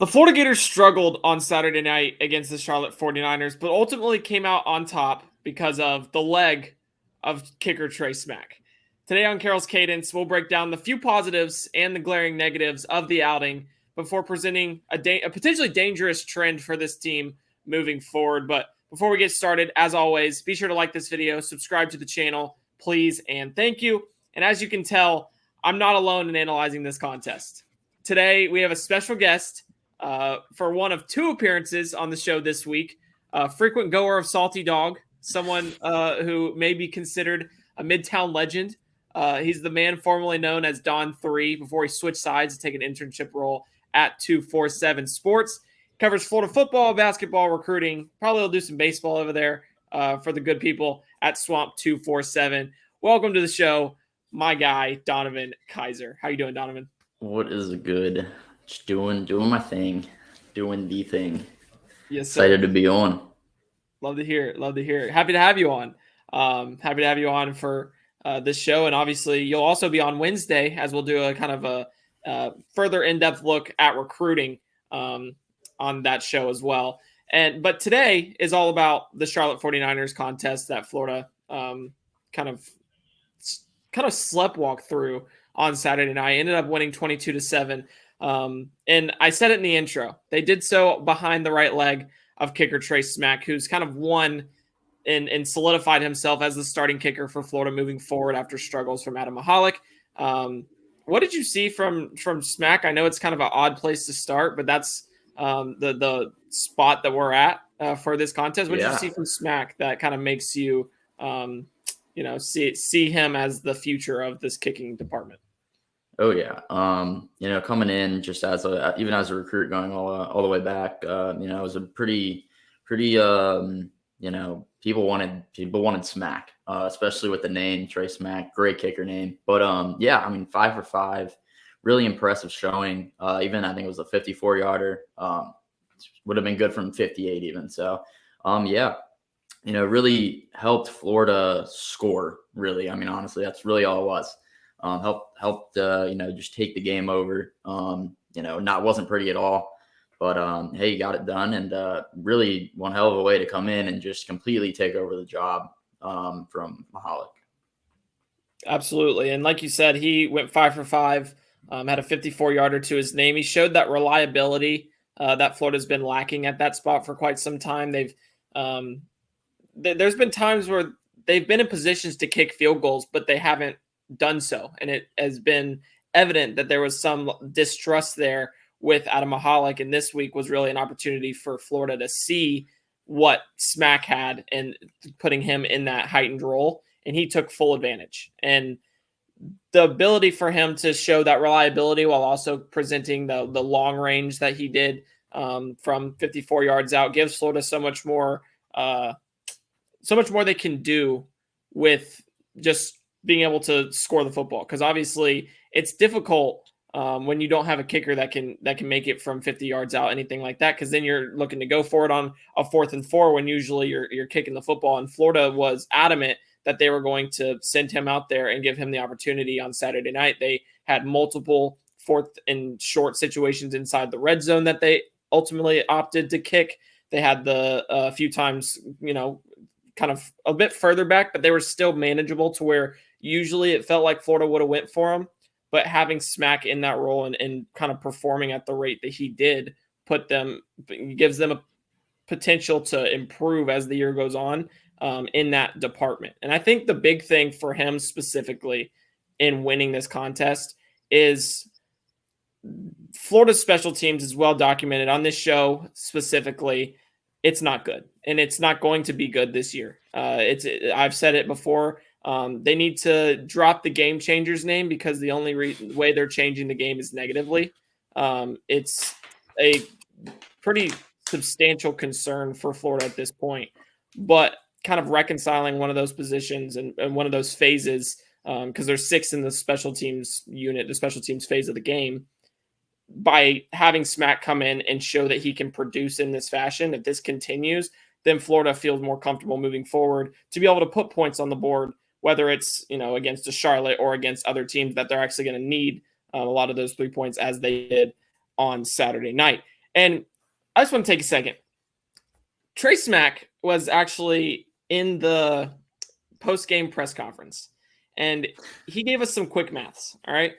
The Florida Gators struggled on Saturday night against the Charlotte 49ers, but ultimately came out on top because of the leg of kicker Trey Smack. Today on Carroll's Cadence, we'll break down the few positives and the glaring negatives of the outing before presenting a potentially dangerous trend for this team moving forward. But before we get started, as always, be sure to like this video, subscribe to the channel, please, and thank you. And as you can tell, I'm not alone in analyzing this contest. Today, we have a special guest for one of two appearances on the show this week. Frequent goer of Salty Dog, someone who may be considered a Midtown legend. He's the man formerly known as Don 3 before he switched sides to take an internship role at 247 Sports. Covers Florida football, basketball, recruiting. Probably will do some baseball over there for the good people at Swamp 247. Welcome to the show, my guy, Donavon Keiser. How you doing, Donovan? What is good? Just doing my thing, doing the thing. Yes, sir. Excited to be on. Love to hear it. Love to hear it. Happy to have you on. Happy to have you on for this show, and obviously you'll also be on Wednesday as we'll do a kind of a further in-depth look at recruiting on that show as well. But today is all about the Charlotte 49ers contest that Florida kind of sleptwalked through on Saturday night. Ended up winning 22-7. And I said it in the intro. They did so behind the right leg of kicker Trey Smack, who's kind of won and solidified himself as the starting kicker for Florida moving forward after struggles from Adam Mahalik. What did you see from Smack? I know it's kind of an odd place to start, but that's the spot that we're at for this contest. What did you see from Smack that kind of makes you see him as the future of this kicking department? Oh yeah. Coming in just even as a recruit going all the way back, it was a pretty people wanted Smack, especially with the name Trey Smack, great kicker name. But 5 for 5, really impressive showing. Even I think it was a 54-yarder. Would have been good from 58 even. So really helped Florida score, really. I mean, honestly, that's really all it was. Helped just take the game over. Wasn't pretty at all, but hey, got it done, and really one hell of a way to come in and just completely take over the job from Mahalik. Absolutely, and like you said, he went 5 for 5, had a 54-yarder to his name. He showed that reliability that Florida's been lacking at that spot for quite some time. There's been times where they've been in positions to kick field goals, but they haven't done so, and it has been evident that there was some distrust there with Adam Mahalik, and this week was really an opportunity for Florida to see what Smack had and putting him in that heightened role, and he took full advantage. And the ability for him to show that reliability while also presenting the long range that he did from 54 yards out gives Florida so much more they can do with just being able to score the football, because obviously it's difficult when you don't have a kicker that can make it from 50 yards out, anything like that, because then you're looking to go for it on a 4th and 4 when usually you're kicking the football. And Florida was adamant that they were going to send him out there and give him the opportunity on Saturday night. They had multiple 4th and short situations inside the red zone that they ultimately opted to kick. They had a few times, kind of a bit further back, but they were still manageable to where usually it felt like Florida would have went for him. But having Smack in that role and kind of performing at the rate that he did gives them a potential to improve as the year goes on in that department. And I think the big thing for him specifically in winning this contest is Florida's special teams is well documented on this show specifically. It's not good, and it's not going to be good this year. I've said it before. They need to drop the game changers name, because the only way they're changing the game is negatively. It's a pretty substantial concern for Florida at this point, but kind of reconciling one of those positions and one of those phases, because there's 6 in the special teams unit, the special teams phase of the game. By having Smack come in and show that he can produce in this fashion, if this continues, then Florida feels more comfortable moving forward to be able to put points on the board, whether it's against a Charlotte or against other teams that they're actually going to need a lot of those 3 points, as they did on Saturday night. And I just want to take a second. Trey Smack was actually in the post-game press conference, and he gave us some quick maths, all right?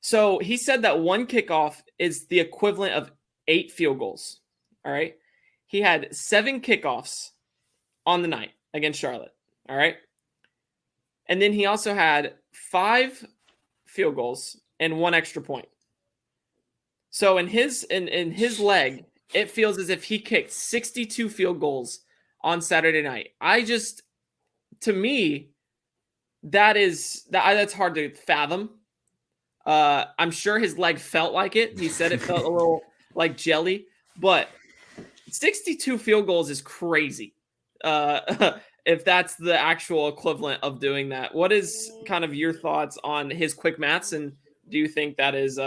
So he said that one kickoff is the equivalent of 8 field goals, all right? He had 7 kickoffs on the night against Charlotte, all right? And then he also had 5 field goals and 1 extra point. So in his leg, it feels as if he kicked 62 field goals on Saturday night. To me, that's hard to fathom. I'm sure his leg felt like it. He said it felt a little like jelly, but 62 field goals is crazy. If that's the actual equivalent of doing that. What is kind of your thoughts on his quick maths, and do you think that is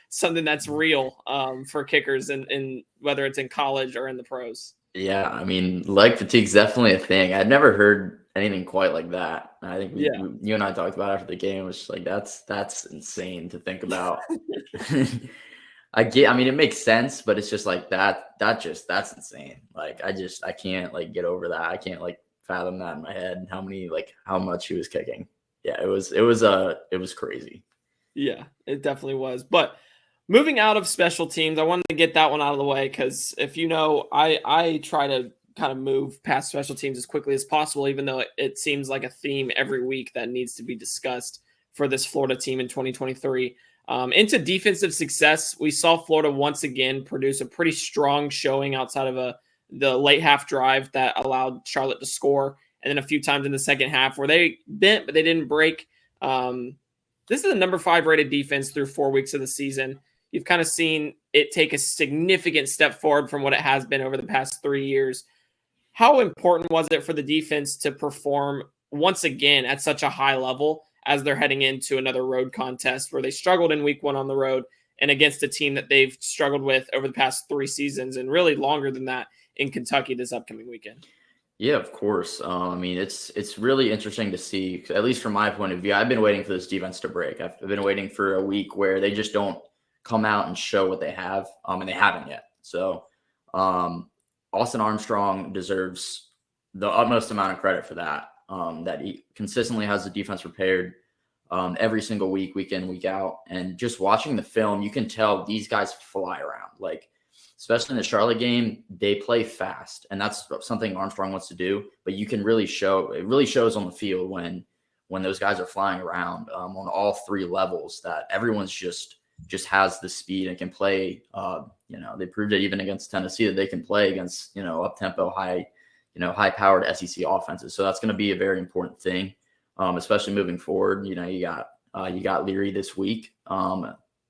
something that's real for kickers in whether it's in college or in the pros? Yeah, I mean, leg fatigue's definitely a thing. I'd never heard anything quite like that. I think you and I talked about after the game. It was just like that's insane to think about. I mean, it makes sense, but it's just like that's insane. Like I can't like get over that. I can't like fathom that in my head and how much he was kicking. Yeah, it was crazy. Yeah, it definitely was. But moving out of special teams, I wanted to get that one out of the way because if you know, I try to kind of move past special teams as quickly as possible, even though it seems like a theme every week that needs to be discussed for this Florida team in 2023. Into defensive success, we saw Florida once again produce a pretty strong showing outside of the late half drive that allowed Charlotte to score, and then a few times in the second half where they bent but they didn't break. This is the number 5 rated defense through 4 weeks of the season. You've kind of seen it take a significant step forward from what it has been over the past 3 years. How important was it for the defense to perform once again at such a high level as they're heading into another road contest where they struggled in week 1 on the road and against a team that they've struggled with over the past 3 seasons and really longer than that in Kentucky this upcoming weekend? Yeah, of course. I mean, it's really interesting to see, at least from my point of view. I've been waiting for this defense to break. I've been waiting for a week where they just don't come out and show what they have, and they haven't yet. So Austin Armstrong deserves the utmost amount of credit for that, that he consistently has the defense prepared every single week, week in, week out. And just watching the film, you can tell these guys fly around. Like, especially in the Charlotte game, they play fast, and that's something Armstrong wants to do. But you can really it really shows on the field when those guys are flying around on all 3 levels, that everyone's just has the speed and can play. They proved it even against Tennessee that they can play against up-tempo, high-powered SEC offenses. So that's going to be a very important thing, especially moving forward. You got Leary this week,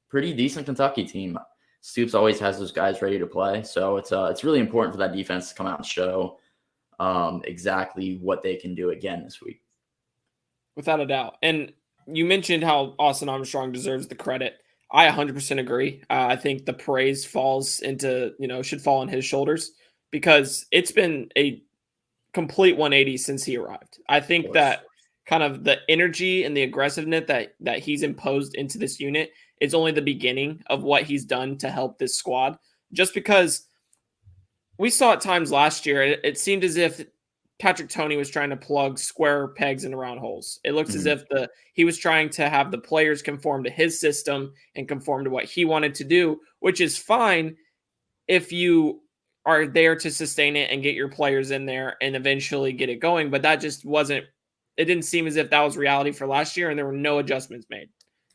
pretty decent Kentucky team. Stoops always has those guys ready to play. So it's really important for that defense to come out and show exactly what they can do again this week. Without a doubt. And you mentioned how Austin Armstrong deserves the credit. I 100% agree. I think the praise should fall on his shoulders because it's been a complete 180 since he arrived. I think that kind of the energy and the aggressiveness that he's imposed into this unit is only the beginning of what he's done to help this squad. Just because we saw at times last year, it seemed as if Patrick Toney was trying to plug square pegs into round holes. It looks as if he was trying to have the players conform to his system and conform to what he wanted to do, which is fine if you are there to sustain it and get your players in there and eventually get it going. But that just wasn't – it didn't seem as if that was reality for last year, and there were no adjustments made.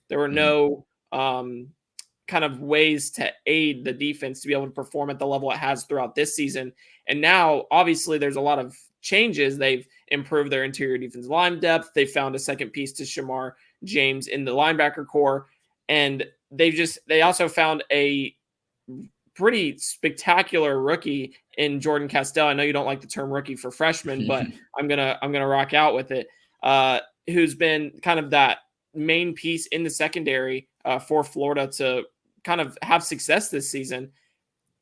There were no kind of ways to aid the defense to be able to perform at the level it has throughout this season. And now, obviously, there's a lot of changes. They've improved their interior defense line depth. They found a second piece to Shamar James in the linebacker core. And they also found a pretty spectacular rookie in Jordan Castell. I know you don't like the term rookie for freshmen, but I'm gonna rock out with it. Who's been kind of that main piece in the secondary for Florida to kind of have success this season.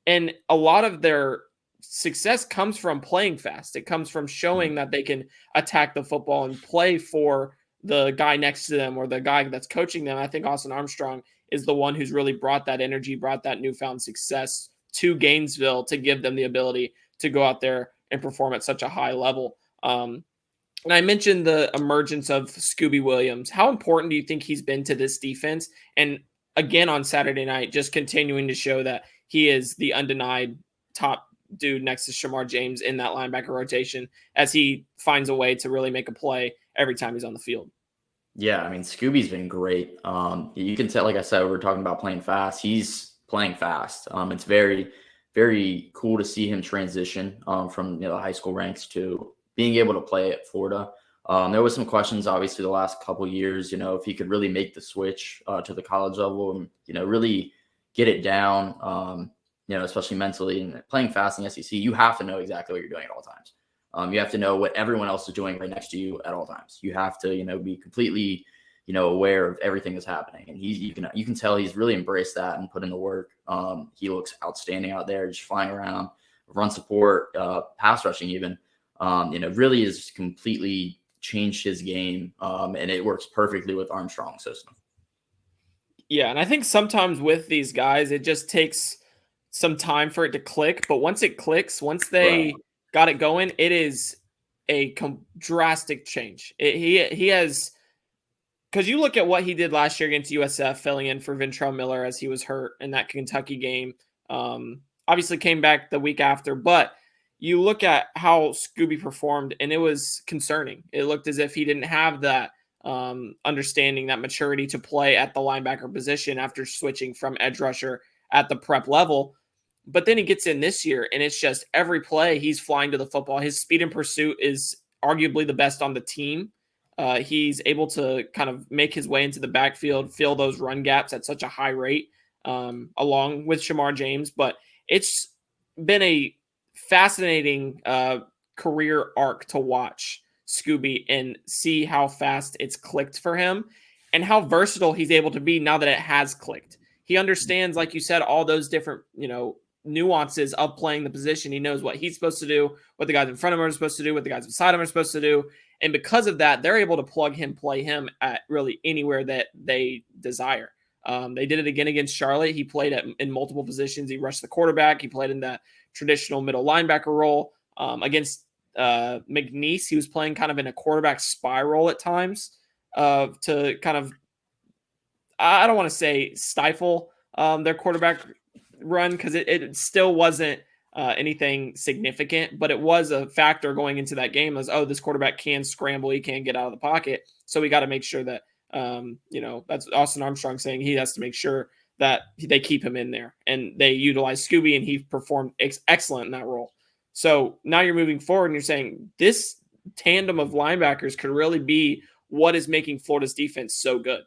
And a lot of their success comes from playing fast. It comes from showing that they can attack the football and play for the guy next to them or the guy that's coaching them. I think Austin Armstrong is the one who's really brought that energy, brought that newfound success to Gainesville to give them the ability to go out there and perform at such a high level. And I mentioned the emergence of Scooby Williams. How important do you think he's been to this defense? And again, on Saturday night, just continuing to show that he is the undenied top dude next to Shamar James in that linebacker rotation as he finds a way to really make a play every time he's on the field. Yeah, I mean, Scooby's been great. You can tell, like I said, we're talking about playing fast. He's playing fast. It's very, very cool to see him transition from the high school ranks to being able to play at Florida. There was some questions, obviously, the last couple of years, if he could really make the switch to the college level and, really get it down, especially mentally. And playing fast in the SEC, you have to know exactly what you're doing at all times. You have to know what everyone else is doing right next to you at all times. You have to, be completely, aware of everything that's happening. And you can tell he's really embraced that and put in the work. He looks outstanding out there, just flying around, run support, pass rushing even. Really has completely changed his game, and it works perfectly with Armstrong's system. Yeah, and I think sometimes with these guys, it just takes some time for it to click. But once it clicks, once they got it going, it is a drastic change. He has, because you look at what he did last year against USF, filling in for Ventrell Miller as he was hurt in that Kentucky game. Obviously came back the week after, but you look at how Scooby performed, and it was concerning. It looked as if he didn't have that understanding, that maturity to play at the linebacker position after switching from edge rusher at the prep level. But then he gets in this year, and it's just every play he's flying to the football. His speed in pursuit is arguably the best on the team. He's able to kind of make his way into the backfield, fill those run gaps at such a high rate, along with Shamar James. But it's been a fascinating career arc to watch Scooby and see how fast it's clicked for him and how versatile he's able to be now that it has clicked. He understands, like you said, all those different, nuances of playing the position. He knows what he's supposed to do, what the guys in front of him are supposed to do, what the guys beside him are supposed to do. And because of that, they're able to plug him, play him at really anywhere that they desire. They did it again against Charlotte. He played in multiple positions. He rushed the quarterback. He played in that traditional middle linebacker role. Against McNeese, he was playing kind of in a quarterback spy role at times to kind of, I don't want to say stifle their quarterback run, because it still wasn't anything significant, but it was a factor going into that game. As, this quarterback can scramble, he can get out of the pocket, so we got to make sure that that's Austin Armstrong saying he has to make sure that they keep him in there, and they utilize Scooby, and he performed excellent in that role. So now you're moving forward, and you're saying this tandem of linebackers could really be what is making Florida's defense so good.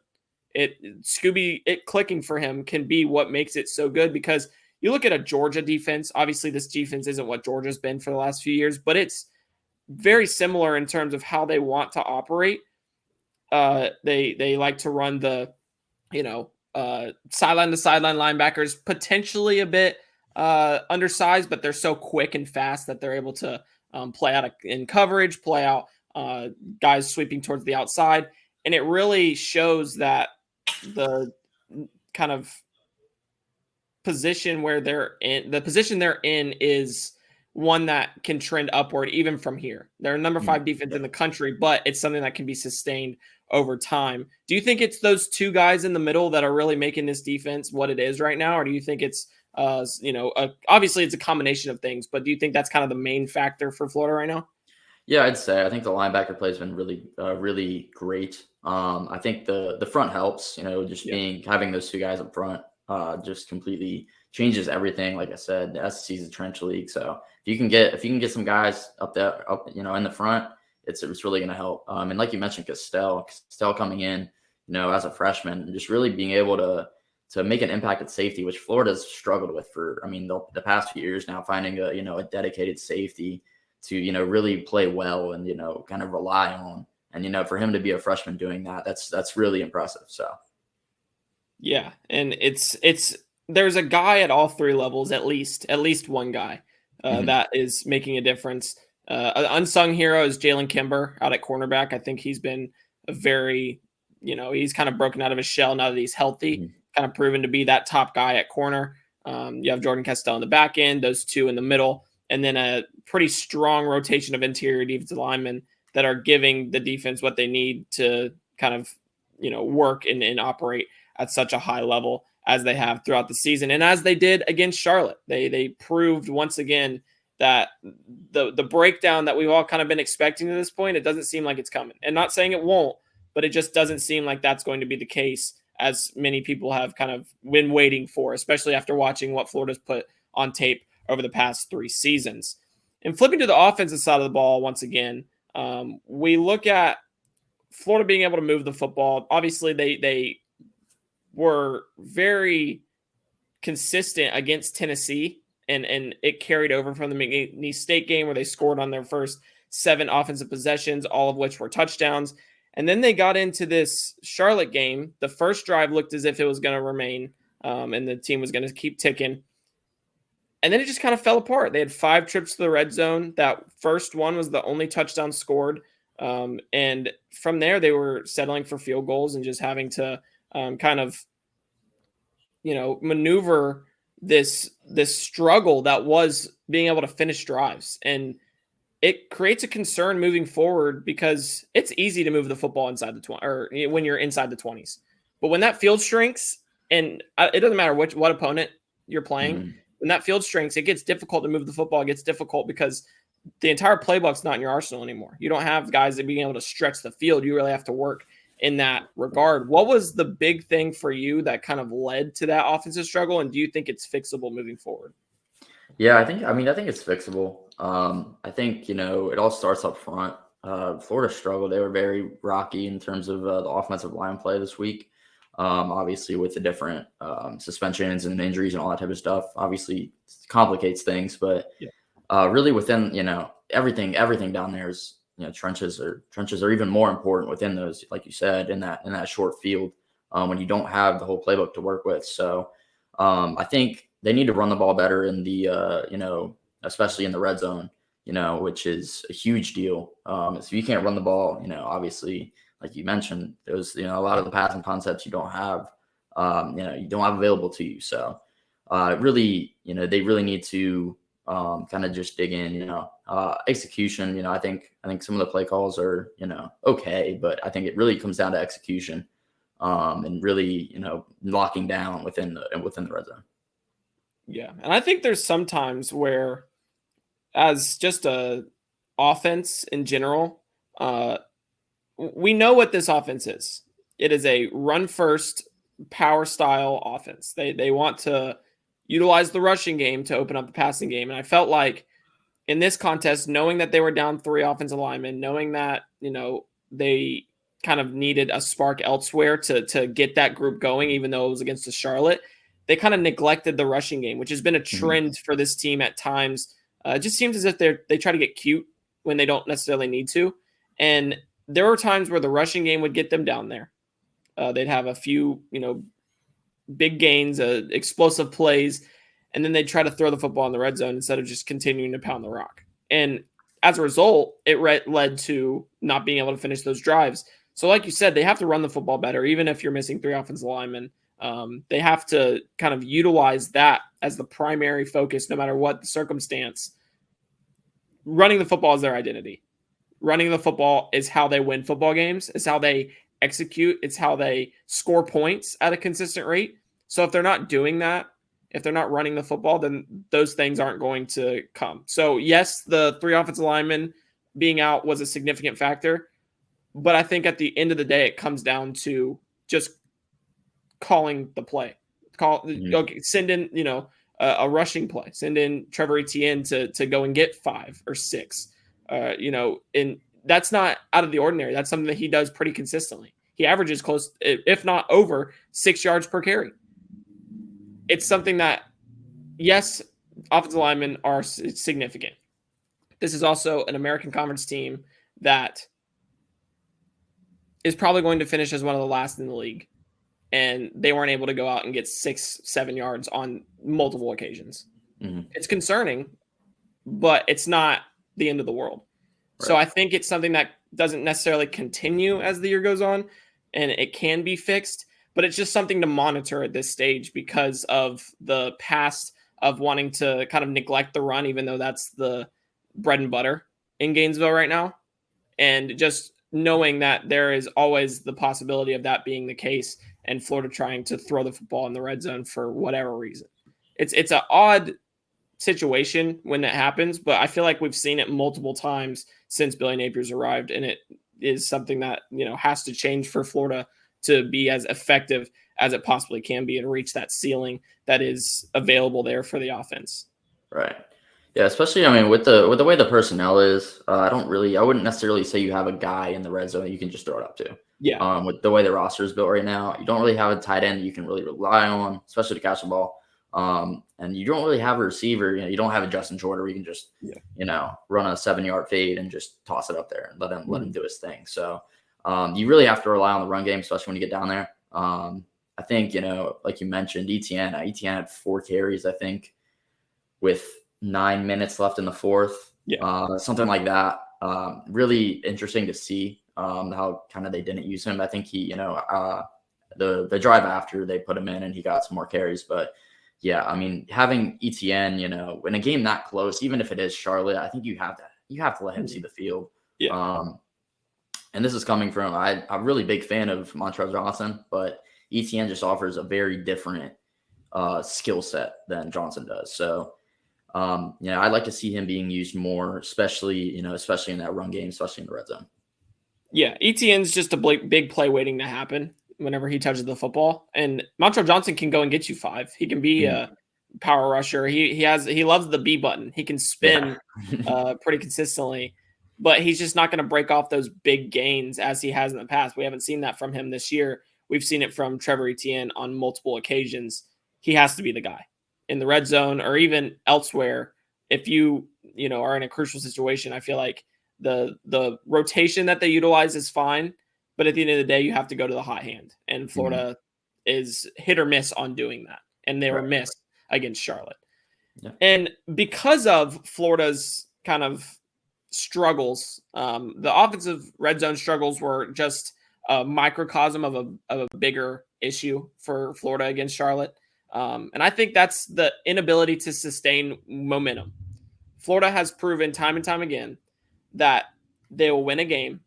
Scooby clicking for him can be what makes it so good, because you look at a Georgia defense. Obviously, this defense isn't what Georgia's been for the last few years, but it's very similar in terms of how they want to operate. They like to run the, sideline to sideline linebackers, potentially a bit undersized, but they're so quick and fast that they're able to play out in coverage, play out guys sweeping towards the outside. And it really shows that the kind of position where the position they're in is one that can trend upward even from here. They're number 5 defense in the country, but it's something that can be sustained over time. Do you think it's those two guys in the middle that are really making this defense what it is right now? Or do you think it's, obviously it's a combination of things, but do you think that's kind of the main factor for Florida right now? Yeah, I'd say I think the linebacker play has been really, really great. I think the front helps, just having those two guys up front just completely changes everything. Like I said, the SEC is a trench league, so if you can get some guys up in the front, it's really going to help. And like you mentioned, Castell coming in, as a freshman, and just really being able to make an impact at safety, which Florida's struggled with for, the past few years now, finding a dedicated safety to, really play well and, kind of rely on. And, for him to be a freshman doing that, that's really impressive. So. Yeah. And there's a guy at all 3 levels, at least one guy that is making a difference. An unsung hero is Jalen Kimber out at cornerback. I think he's been a very, he's kind of broken out of his shell now that he's healthy. kind of proven to be that top guy at corner. You have Jordan Castell in the back end, those two in the middle, and then a pretty strong rotation of interior defensive linemen that are giving the defense what they need to kind of, work and operate at such a high level as they have throughout the season. And as they did against Charlotte, they proved once again that the breakdown that we've all kind of been expecting to this point, it doesn't seem like it's coming. And not saying it won't, but it just doesn't seem like that's going to be the case, as many people have kind of been waiting for, especially after watching what Florida's put on tape over the past 3 seasons. And flipping to the offensive side of the ball once again, we look at Florida being able to move the football. Obviously, they were very consistent against Tennessee, and it carried over from the McNeese State game where they scored on their first 7 offensive possessions, all of which were touchdowns. And then they got into this Charlotte game. The first drive looked as if it was going to remain, and the team was going to keep ticking. And then it just kind of fell apart. They had 5 trips to the red zone. That first one was the only touchdown scored. And from there, they were settling for field goals and just having to kind of, maneuver this struggle that was being able to finish drives. And it creates a concern moving forward because it's easy to move the football inside the 20 or when you're inside the 20s. But when that field shrinks, and it doesn't matter what opponent you're playing, when that field shrinks, it gets difficult to move the football. It gets difficult because the entire playbook's not in your arsenal anymore. You don't have guys that being able to stretch the field. You really have to work in that regard. What was the big thing for you that kind of led to that offensive struggle? And do you think it's fixable moving forward? Yeah, I think it's fixable. I think, it all starts up front. Florida struggled. They were very rocky in terms of the offensive line play this week. Obviously with the different suspensions and injuries and all that type of stuff, obviously complicates things, but really within, everything down there is, trenches are even more important within those, like you said, in that short field, when you don't have the whole playbook to work with. So I think they need to run the ball better in the, especially in the red zone, which is a huge deal. So you can't run the ball, obviously, like you mentioned, there's, a lot of the passing concepts you don't have available to you. So really, they really need to kind of just dig in, execution. I think some of the play calls are, okay, but I think it really comes down to execution, and really, locking down within the red zone. Yeah. And I think there's some times where, as just a offense in general, we know what this offense is. It is a run first power style offense. They want to utilize the rushing game to open up the passing game. And I felt like in this contest, knowing that they were down 3 offensive linemen, knowing that, they kind of needed a spark elsewhere to get that group going, even though it was against the Charlotte, they kind of neglected the rushing game, which has been a trend for this team at times. It just seems as if they try to get cute when they don't necessarily need to. And there were times where the rushing game would get them down there. They'd have a few, big gains, explosive plays, and then they'd try to throw the football in the red zone instead of just continuing to pound the rock. And as a result, it led to not being able to finish those drives. So like you said, they have to run the football better, even if you're missing 3 offensive linemen. They have to kind of utilize that as the primary focus, no matter what the circumstance. Running the football is their identity. Running the football is how they win football games. It's how they execute. It's how they score points at a consistent rate. So if they're not doing that, if they're not running the football, then those things aren't going to come. So yes, the 3 offensive linemen being out was a significant factor, but I think at the end of the day, it comes down to just calling the play. Send in, a rushing play. Send in Trevor Etienne to go and get 5 or 6. And that's not out of the ordinary. That's something that he does pretty consistently. He averages close, if not over, 6 yards per carry. It's something that, yes, offensive linemen are significant. This is also an American Conference team that is probably going to finish as one of the last in the league. And they weren't able to go out and get 6-7 yards on multiple occasions. Mm-hmm. It's concerning, but it's not the end of the world. Right. So I think it's something that doesn't necessarily continue as the year goes on, and it can be fixed. but it's just something to monitor at this stage because of the past of wanting to kind of neglect the run, even though that's the bread and butter in Gainesville right now. And just knowing that there is always the possibility of that being the case and Florida trying to throw the football in the red zone for whatever reason. It's an odd situation when that happens, but I feel like we've seen it multiple times since Billy Napier's arrived, and it is something that, has to change for Florida to be as effective as it possibly can be and reach that ceiling that is available there for the offense. Right. Yeah, especially, I mean, with the way the personnel is, I wouldn't necessarily say you have a guy in the red zone that you can just throw it up to. Yeah. With the way the roster is built right now, you don't really have a tight end that you can really rely on, especially to catch the ball. And you don't really have a receiver. You don't have a Justin Jordan where you can just, run a 7-yard fade and just toss it up there and let him do his thing. So you really have to rely on the run game, especially when you get down there. I think, like you mentioned, Etienne had 4 carries, I think, with 9 minutes left in the fourth, something like that. Really interesting to see how kind of they didn't use him. I think he, the drive after they put him in and he got some more carries. But yeah, I mean, having Etienne, in a game that close, even if it is Charlotte, I think you have to let him see the field. Yeah. And this is coming from I'm a really big fan of Montrell Johnson, but Etienne just offers a very different skill set than Johnson does. So I'd like to see him being used more, especially in that run game, especially in the red zone. Yeah, Etienne's just a big play waiting to happen whenever he touches the football. And Montrell Johnson can go and get you 5. He can be a power rusher. He loves the B button. He can spin pretty consistently, but he's just not going to break off those big gains as he has in the past. We haven't seen that from him this year. We've seen it from Trevor Etienne on multiple occasions. He has to be the guy in the red zone or even elsewhere. If you are in a crucial situation, I feel like the rotation that they utilize is fine, but at the end of the day, you have to go to the hot hand, and Florida is hit or miss on doing that, and they were missed against Charlotte. Yeah. And because of Florida's kind of struggles, the offensive red zone struggles were just a microcosm of a bigger issue for Florida against Charlotte. And I think that's the inability to sustain momentum. Florida has proven time and time again that they will win a game.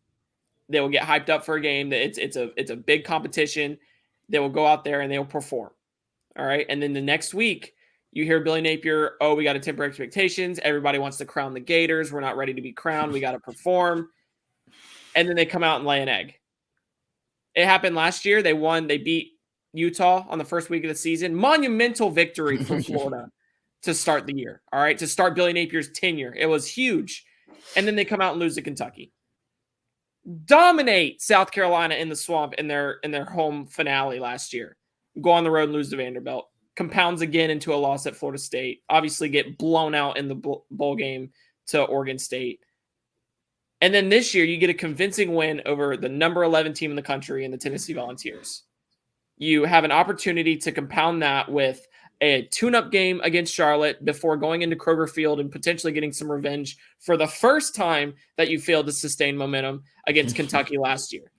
They will get hyped up for a game. That it's a big competition. They will go out there and they will perform. All right. And then the next week, you hear Billy Napier, we got to temper expectations. Everybody wants to crown the Gators. We're not ready to be crowned. We got to perform. And then they come out and lay an egg. It happened last year. They won. They beat Utah on the first week of the season. Monumental victory for Florida to start the year. All right. To start Billy Napier's tenure. It was huge. And then they come out and lose to Kentucky. Dominate South Carolina in the swamp in their home finale last year. Go on the road and lose to Vanderbilt. Compounds again into a loss at Florida State. Obviously get blown out in the bowl game to Oregon State. And then this year you get a convincing win over the number 11 team in the country in the Tennessee Volunteers. You have an opportunity to compound that with a tune-up game against Charlotte before going into Kroger Field and potentially getting some revenge for the first time that you failed to sustain momentum against Kentucky last year.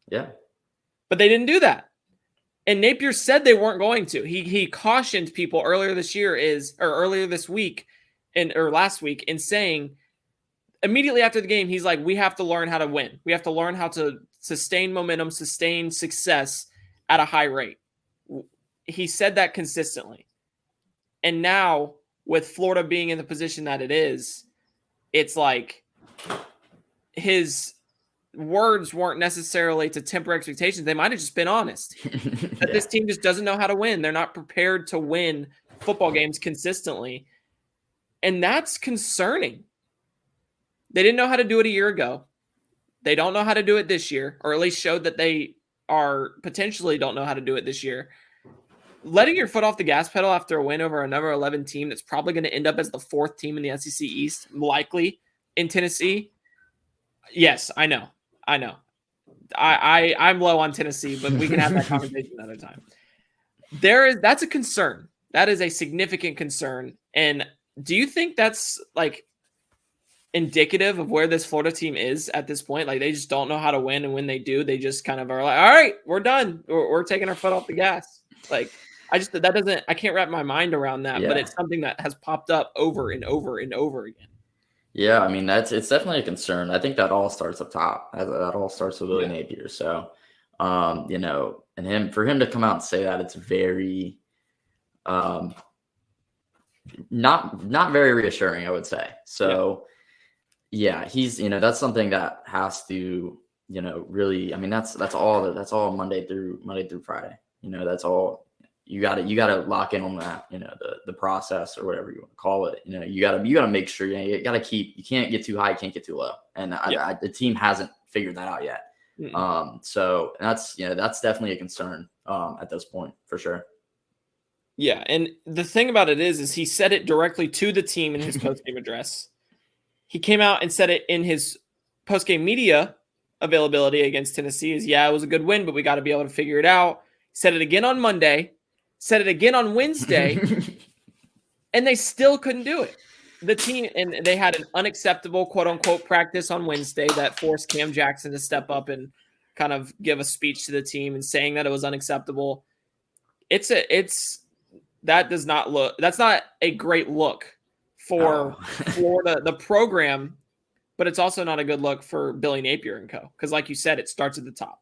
Yeah. But they didn't do that. And Napier said they weren't going to. He cautioned people earlier this week or last week in saying immediately after the game, he's like, we have to learn how to win. We have to learn how to sustain momentum, sustain success at a high rate. He said that consistently. And now with Florida being in the position that it is, it's like his words weren't necessarily to temper expectations. They might have just been honest. That this team just doesn't know how to win. They're not prepared to win football games consistently. And that's concerning. They didn't know how to do it a year ago. They don't know how to do it this year, or at least showed that they are potentially don't know how to do it this year. Letting your foot off the gas pedal after a win over a number 11 team that's probably going to end up as the 4th team in the SEC East, likely in Tennessee. Yes, I know. I'm low on Tennessee, but we can have that conversation another time. That's a concern. That is a significant concern. And do you think that's like, indicative of where this Florida team is at this point. Like, they just don't know how to win, and when they do, they just kind of are like, all right, we're done. We're taking our foot off the gas. Like, I can't wrap my mind around that, but it's something that has popped up over and over and over again. Yeah, I mean, it's definitely a concern. I think that all starts up top. That all starts with Billy Napier. So, you know, and for him to come out and say that, it's very, not very reassuring, I would say. So, yeah, he's, you know, that's something that has to, you know, really, I mean, that's all Monday through Friday. You know, that's all. You gotta lock in on that, you know, the process or whatever you want to call it. You know, you gotta make sure, you gotta you can't get too high, you can't get too low. And the team hasn't figured that out yet. So that's definitely a concern at this point for sure. Yeah. And the thing about it is he said it directly to the team in his post-game address. He came out and said it in his post-game media availability against Tennessee it was a good win, but we got to be able to figure it out. He said it again on Monday. Said it again on Wednesday, and they still couldn't do it. The team, and they had an unacceptable quote-unquote practice on Wednesday that forced Cam Jackson to step up and kind of give a speech to the team and saying that it was unacceptable. That's not a great look for Florida, the program, but it's also not a good look for Billy Napier and co. Because like you said, it starts at the top.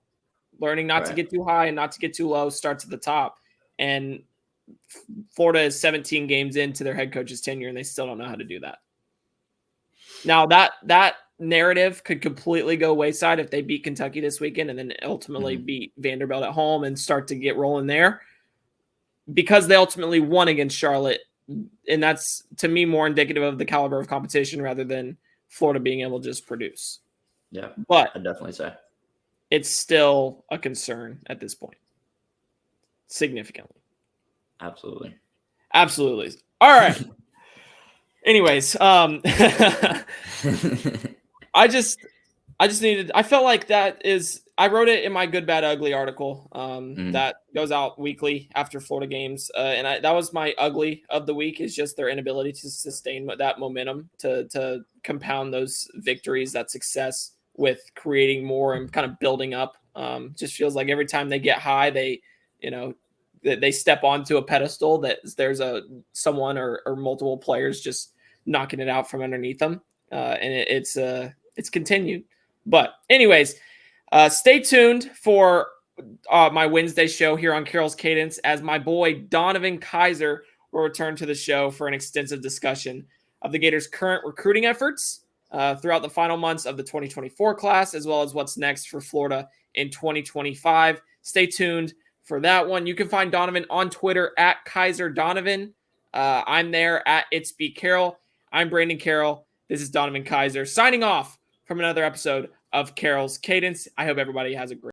Learning not to get too high and not to get too low starts at the top. And Florida is 17 games into their head coach's tenure, and they still don't know how to do that. Now, that narrative could completely go wayside if they beat Kentucky this weekend and then ultimately beat Vanderbilt at home and start to get rolling there, because they ultimately won against Charlotte. And that's, to me, more indicative of the caliber of competition rather than Florida being able to just produce. Yeah, but I'd definitely say it's still a concern at this point. Significantly. Absolutely. All right. Anyways, I felt like I wrote it in my Good, Bad, Ugly article that goes out weekly after Florida games. And that was my ugly of the week, is just their inability to sustain that momentum, to compound those victories, that success with creating more and kind of building up. Just feels like every time they get high, they step onto a pedestal that there's someone or multiple players just knocking it out from underneath them. And it's continued. But anyways, stay tuned for my Wednesday show here on Carroll's Cadence, as my boy Donavon Keiser will return to the show for an extensive discussion of the Gators' current recruiting efforts throughout the final months of the 2024 class, as well as what's next for Florida in 2025. Stay tuned for that one. You can find Donavon on Twitter at Keiser Donavon. I'm there at It's Be Carroll. I'm Brandon Carroll. This is Donavon Keiser signing off from another episode of Carroll's Cadence. I hope everybody has a great